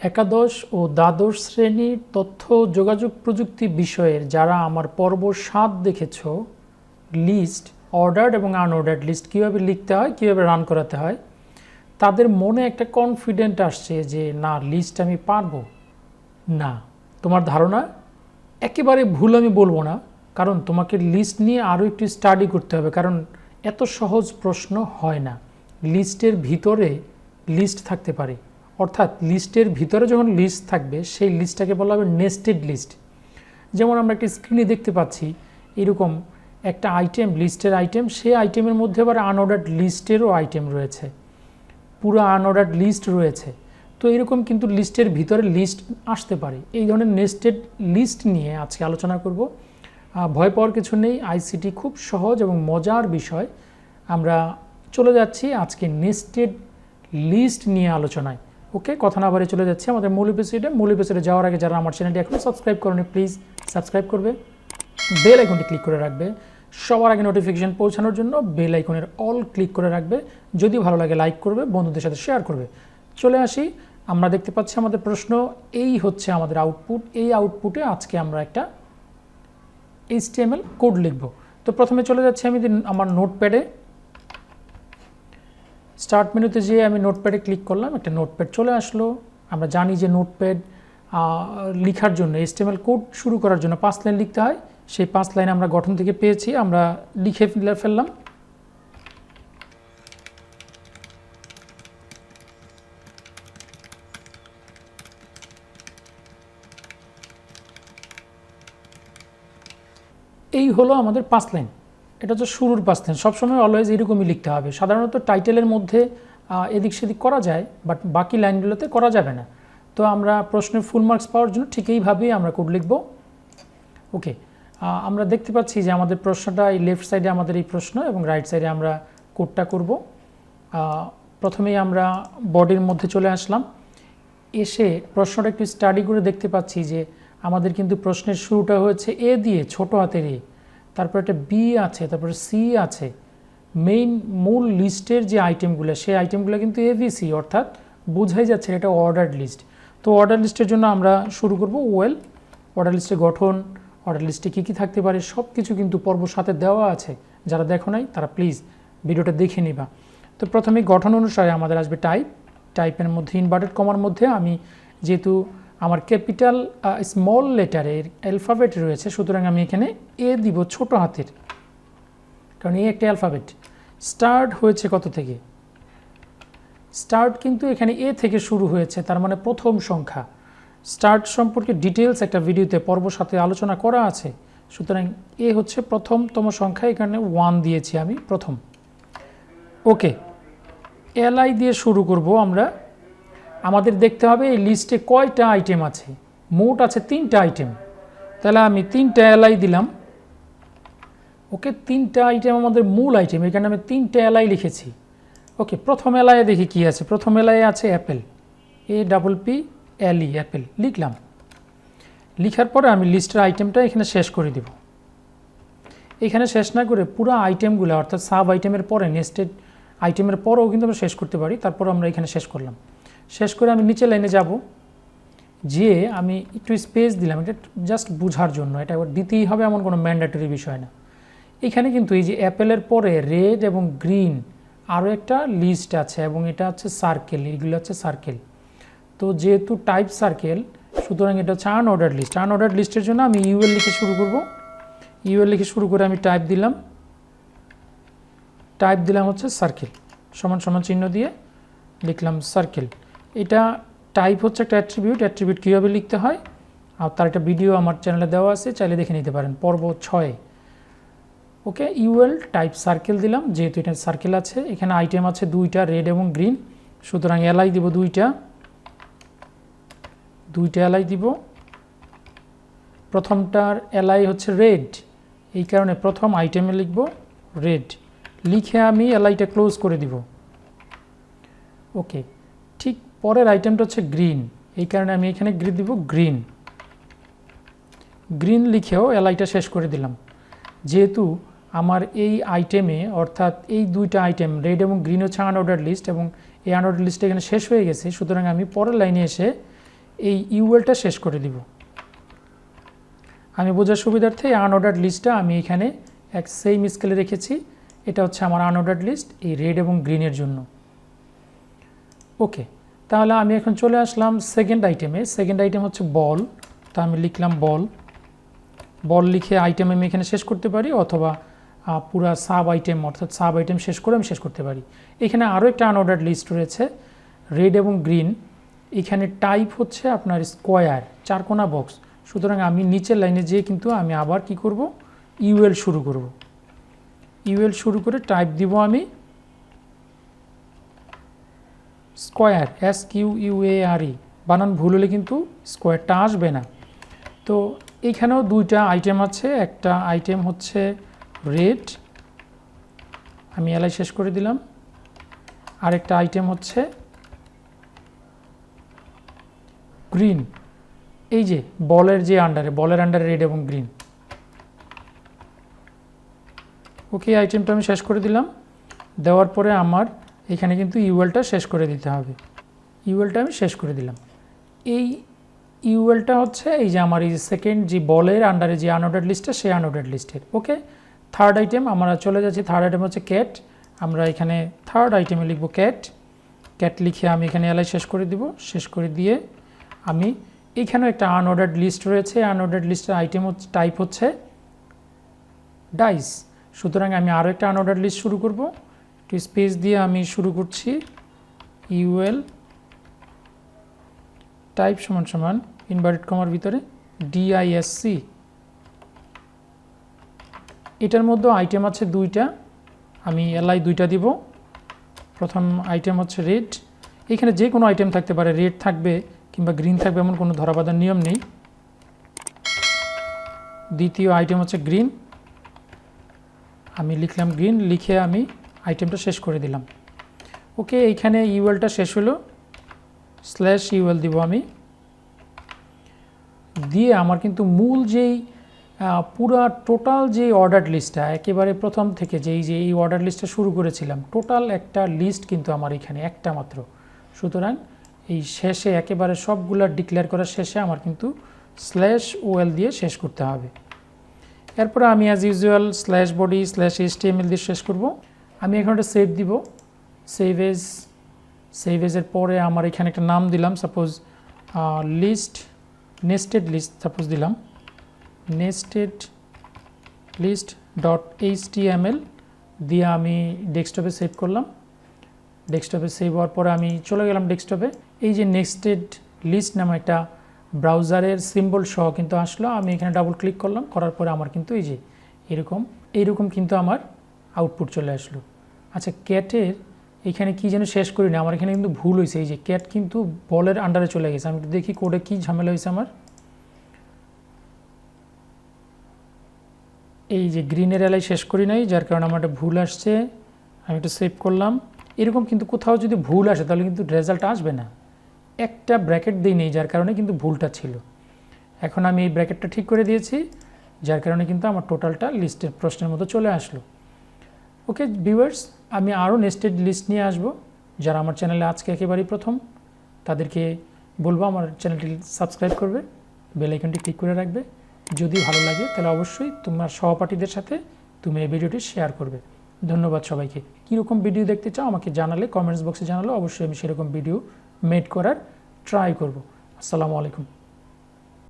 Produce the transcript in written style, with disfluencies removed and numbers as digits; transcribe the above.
একাদশ ও দ্বাদশ শ্রেণীর তথ্য যোগাযোগ প্রযুক্তি বিষয়ের যারা আমার পর্ব 7 দেখেছ, লিস্ট, অর্ডার্ড এবং আনঅর্ডার্ড লিস্ট কীভাবে লিখতে হয়, কীভাবে রান করাতে হয়, তাদের মনে একটা কনফিডেন্ট আসছে যে না, লিস্ট আমি পারবো। না, তোমার ধারণা একেবারে ভুল আমি বলবো না, কারণ তোমাকে লিস্ট নিয়ে আরও একটু স্টাডি করতে হবে, কারণ এত সহজ প্রশ্ন হয় না। লিস্টের ভিতরে লিস্ট থাকতে পারে, অর্থাৎ লিস্টের ভিতরে যখন লিস্ট থাকবে সেই লিস্টটাকে বলা হবে নেস্টেড লিস্ট। যেমন আমরা একটা স্ক্রিনে দেখতে পাচ্ছি এরকম একটা আইটেম, লিস্টের আইটেম, সেই আইটেমের মধ্যে আবার আনঅর্ডার্ড লিস্টেরও আইটেম রয়েছে, পুরো আনঅর্ডার্ড লিস্ট রয়েছে। তো এরকম কিন্তু লিস্টের ভিতরে লিস্ট আসতে পারে। এই ধরনের নেস্টেড লিস্ট নিয়ে আজকে আলোচনা করব। ভয় পাওয়ার কিছু নেই, আইসিটি খুব সহজ এবং মজার বিষয়। আমরা চলে যাচ্ছি আজকে নেস্টেড লিস্ট নিয়ে আলোচনায়। ওকে, কথা না বাড়িয়ে চলে যাচ্ছে আমাদের মূল এপিসোডে। মূল এপিসোডে যাওয়ার আগে যারা আমার চ্যানেলটি এখনও সাবস্ক্রাইব করেনি, প্লিজ সাবস্ক্রাইব করবে, বেল আইকনটি ক্লিক করে রাখবে সবার আগে নোটিফিকেশন পৌঁছানোর জন্য। বেল আইকনের অল ক্লিক করে রাখবে, যদি ভালো লাগে লাইক করবে, বন্ধুদের সাথে শেয়ার করবে। চলে আসি, আমরা দেখতে পাচ্ছি আমাদের প্রশ্ন, এই হচ্ছে আমাদের আউটপুট। এই আউটপুটে আজকে আমরা একটা HTML কোড লিখব। তো প্রথমে চলে যাচ্ছি আমি আমার নোটপ্যাডে, স্টার্ট মেনুতে যেয়ে আমি নোটপ্যাডে ক্লিক করলাম, একটা নোটপ্যাড চলে আসলো। আমরা জানি যে নোটপ্যাড লেখার জন্য, HTML কোড শুরু করার জন্য 5 লাইন লিখতে হয়। সেই 5 লাইন আমরা গঠন থেকে পেয়েছি, আমরা লিখে ফেললাম। এই হলো আমাদের 5 লাইন। এটা হচ্ছে শুরুর 5 লাইন। সবসময় অলওয়েজ এরকমই লিখতে হবে। সাধারণত টাইটেলের মধ্যে এদিক সেদিক করা যায়, বাট বাকি লাইনগুলোতে করা যাবে না। তো আমরা প্রশ্নের ফুল মার্কস পাওয়ার জন্য ঠিক এইভাবেই আমরা কোড লিখব। ওকে, আমরা দেখতে পাচ্ছি যে আমাদের প্রশ্নটা এই লেফট সাইডে আমাদের এই প্রশ্ন এবং রাইট সাইডে আমরা কোডটা করব। প্রথমেই আমরা বডির মধ্যে চলে আসলাম, এসে প্রশ্নটা একটু স্টাডি করে দেখতে পাচ্ছি যে আমাদের কিন্তু প্রশ্নের শুরুটা হয়েছে এ দিয়ে, ছোট হাতের এ, তারপর একটা বি আছে, তারপরে সি আছে। মূল লিস্টের যে আইটেমগুলো, সেই আইটেমগুলো কিন্তু ABC, অর্থাৎ বোঝাই যাচ্ছে এটা অর্ডার লিস্ট। তো অর্ডার লিস্টের জন্য আমরা শুরু করব ওয়েল। অর্ডার লিস্টের গঠন, অর্ডার লিস্টে কী কী থাকতে পারে সব কিছু কিন্তু পর্ব 7 দেওয়া আছে। যারা দেখো নাই তারা প্লিজ ভিডিওটা দেখে নিবা। তো প্রথমে গঠন অনুসারে আমাদের আসবে টাইপ। টাইপের মধ্যে ইনভার্টেড কমার মধ্যে আমি যেহেতু আমার ক্যাপিটাল স্মল লেটারের অ্যালফাবেট রয়েছে, সুতরাং আমি এখানে এ দিব ছোট হাতের, কারণ এই একটা অ্যালফাবেট। স্টার্ট হয়েছে কত থেকে? স্টার্ট কিন্তু এখানে এ থেকে শুরু হয়েছে, তার মানে প্রথম সংখ্যা। স্টার্ট সম্পর্কে ডিটেলস একটা ভিডিওতে পর্ব 7 আলোচনা করা আছে, সুতরাং এ হচ্ছে প্রথমতম সংখ্যা, এখানে 1 দিয়েছি আমি প্রথম। ওকে, LI দিয়ে শুরু করব আমরা। আমাদের দেখতে হবে এই লিস্টে কয়টা আইটেম আছে। মোট আছে 3টা আইটেম, তাহলে আমি 3টা LI দিলাম। ওকে, 3টা আইটেম আমাদের মূল আইটেম, এখানে আমি 3টা LI লিখেছি। ওকে, প্রথম LI দেখি কি আছে। প্রথম LI আছে অ্যাপেল, APPLE, অ্যাপেল লিখলাম। লিখার পরে আমি লিস্টের আইটেমটা এখানে শেষ করে দেব। এখানে শেষ না করে পুরো আইটেমগুলো, অর্থাৎ সাব আইটেমের পরে, নেস্টেড আইটেমের পরেও কিন্তু আমরা শেষ করতে পারি। তারপর আমরা এখানে শেষ করলাম। শেষ করে আমি নিচে লাইনে যাব, যে আমি একটু স্পেস দিলাম, এটা জাস্ট বোঝার জন্য। এটা আবার দিতেই হবে এমন কোনো ম্যান্ডেটরি বিষয় না। এখানে কিন্তু এই যে অ্যাপেলের পরে রেড এবং গ্রিন আরও একটা লিস্ট আছে, এবং এটা হচ্ছে সার্কেল, এইগুলো হচ্ছে সার্কেল। তো যেহেতু টাইপ সার্কেল, সুতরাং এটা হচ্ছে আনঅর্ডার্ড লিস্ট। আনঅর্ডার্ড লিস্টের জন্য আমি UL লিখে শুরু করব। UL লিখে শুরু করে আমি টাইপ দিলাম হচ্ছে সার্কেল, সমান সমান চিহ্ন দিয়ে লিখলাম সার্কেল। এটা টাইপ হচ্ছে একটা অ্যাট্রিবিউট কীভাবে লিখতে হয় আর তার একটা ভিডিও আমার চ্যানেলে দেওয়া আছে, চাইলে দেখে নিতে পারেন, পর্ব 6। ওকে, UL টাইপ সার্কেল দিলাম, যেহেতু এটা সার্কেল আছে। এখানে আইটেম আছে 2টা, রেড এবং গ্রিন, সুতরাং LI দিব 2টা LI দিব। প্রথমটার LI হচ্ছে রেড, এই কারণে প্রথম আইটেমে লিখব রেড। লিখে আমি LIটা ক্লোজ করে দিব। ওকে, ঠিক পরের আইটেমটা হচ্ছে গ্রিন, এই কারণে আমি এখানে দিব গ্রিন লিখেও LIটা শেষ করে দিলাম। যেহেতু আমার এই আইটেমে, অর্থাৎ এই 2টা আইটেম রেড এবং গ্রিন হচ্ছে আনঅর্ডার্ড লিস্ট, এবং এই আনঅর্ডার্ড লিস্ট এখানে শেষ হয়ে গেছে, সুতরাং আমি পরের লাইনে এসে এই ইউএলটা শেষ করে দিব। আমি বোঝার সুবিধার্থে আনঅর্ডার্ড লিস্টটা আমি এখানে এক সেম স্কেলে রেখেছি। এটা হচ্ছে আমার আনঅর্ডার্ড লিস্ট এই রেড এবং গ্রিনের জন্য। ওকে, তাহলে আমি এখন চলে আসলাম সেকেন্ড আইটেমে। সেকেন্ড আইটেম হচ্ছে বল। তা আমি লিখলাম বল। বল লিখে আইটেম আমি এখানে শেষ করতে পারি, অথবা পুরা সাব আইটেম অর্থাৎ সাব আইটেম শেষ করে আমি শেষ করতে পারি। এখানে আরও একটা আনঅর্ডার্ড লিস্ট রয়েছে রেড এবং গ্রিন। এখানে টাইপ হচ্ছে আপনার স্কোয়ার, চারকোনা বক্স। সুতরাং আমি নিচের লাইনে যেয়ে কিন্তু আমি আবার কি করব, ইউএল শুরু করব। ইউএল শুরু করে টাইপ দিব আমি স্কোয়ার, SQUARE। বানান ভুল হলে কিন্তু স্কোয়ারটা আসবে না। তো এইখানেও দুইটা আইটেম আছে। একটা আইটেম হচ্ছে রেড, আমি এলাই শেষ করে দিলাম। আরেকটা আইটেম হচ্ছে গ্রিন, এই যে বলের যে আন্ডারে, বলের আন্ডারে রেড এবং গ্রিন। ওকে, আইটেমটা আমি শেষ করে দিলাম। দেওয়ার পরে আমার এখানে কিন্তু ইউএলটা শেষ করে দিতে হবে। ইউএলটা আমি শেষ করে দিলাম। এই ইউএলটা হচ্ছে এই যে আমার এই যে সেকেন্ড যে বলের আন্ডারে যে আনঅর্ডার্ড লিস্টটা, সেই আনঅর্ডার্ড লিস্টের। ওকে, থার্ড আইটেম আমরা চলে যাচ্ছি। থার্ড আইটেম হচ্ছে ক্যাট। আমরা এখানে থার্ড আইটেমে লিখব ক্যাট। ক্যাট লিখে আমি এখানে এলাই শেষ করে দিব। শেষ করে দিয়ে আমি এখানেও একটা আনঅর্ডার্ড লিস্ট রয়েছে। আনঅর্ডার্ড লিস্টের আইটেম হচ্ছে টাইপ হচ্ছে ডাইস। সুতরাং আমি আরও একটা আনঅর্ডার্ড লিস্ট শুরু করব। একটু স্পেস দিয়ে আমি শুরু করছি ইউএল টাইপ সমান সমান ইনভার্টেড কমার ভিতরে DISC। এটার মধ্যে আইটেম আছে দুইটা, আমি এলআই দুইটা দিব। প্রথম আইটেম হচ্ছে রেড। এখানে যে কোনো আইটেম থাকতে পারে, রেড থাকবে কিংবা গ্রিন থাকবে, এমন কোনো ধরাবাঁধার নিয়ম নেই। দ্বিতীয় আইটেম হচ্ছে গ্রিন, আমি লিখলাম গ্রিন। লিখে আমি আইটেমটা শেষ করে দিলাম। ওকে, এইখানে ইউএলটা শেষ হলো, /UL দিব আমি। দিয়ে আমার কিন্তু মূল যেই পুরা টোটাল যে অর্ডার লিস্টটা একেবারে প্রথম থেকে যে এই অর্ডার লিস্টটা শুরু করেছিলাম, টোটাল একটা লিস্ট কিন্তু আমার এখানে একটা মাত্র। সুতরাং এই শেষে একেবারে সবগুলা ডিক্লেয়ার করার শেষে আমার কিন্তু /OL দিয়ে শেষ করতে হবে। এরপরে আমি অ্যাজ ইউজুয়াল /body /HTML দিয়ে শেষ করব। আমি এখন একটা সেভ দিব। সেভ এজের পরে আমার এখানে একটা নাম দিলাম, suppose list, nested list suppose দিলাম, নেস্টেড লিস্ট .html দিয়ে আমি ডেস্কটপে সেভ করলাম। ডেস্কটপে সেভ হওয়ার পরে আমি চলে গেলাম ডেস্কটপে। এই যে নেস্টেড লিস্ট নামে একটা ব্রাউজারের সিম্বল সহ কিন্তু আসলো। আমি এখানে ডাবল ক্লিক করলাম, করার পরে আমার কিন্তু এই যে এইরকম কিন্তু আমার আউটপুট চলে আসলো। আচ্ছা, ক্যাটের এখানে কি যেন শেষ করি না, আমার এখানে কিন্তু ভুল হয়েছে। এই যে ক্যাট কিন্তু বলের আন্ডারে চলে গেছে। আমি একটু দেখি কোডে কি ঝামেলা হয়েছে আমার। এই যে গ্রিনের এলাই শেষ করি নাই, যার কারণে আমার একটা ভুল আসছে। আমি একটু সেভ করলাম। এরকম কিন্তু কোথাও যদি ভুল আসে তাহলে কিন্তু রেজাল্ট আসবে না। একটা ব্র্যাকেট দিই নেই, যার কারণে কিন্তু ভুলটা ছিল। এখন আমি এই ব্র্যাকেটটা ঠিক করে দিয়েছি, যার কারণে কিন্তু আমার টোটালটা লিস্টের প্রশ্নের মতো চলে আসলো। ওকে ভিউয়ার্স, আমি আরও নেস্টেড লিস্ট নিয়ে আসব। যারা আমার চ্যানেলে আজকে একেবারেই প্রথম, তাদেরকে বলবো আমার চ্যানেলটি সাবস্ক্রাইব করবে, বেল আইকনটি ক্লিক করে রাখবে। যদি ভালো লাগে তাহলে অবশ্যই তোমার সহপাঠীদের সাথে তুমি এই ভিডিওটি শেয়ার করবে। ধন্যবাদ সবাইকে। কীরকম ভিডিও দেখতে চাও আমাকে জানালে, কমেন্টস বক্সে জানালে অবশ্যই আমি সেরকম ভিডিও মেড করার ট্রাই করব। আসসালামু আলাইকুম।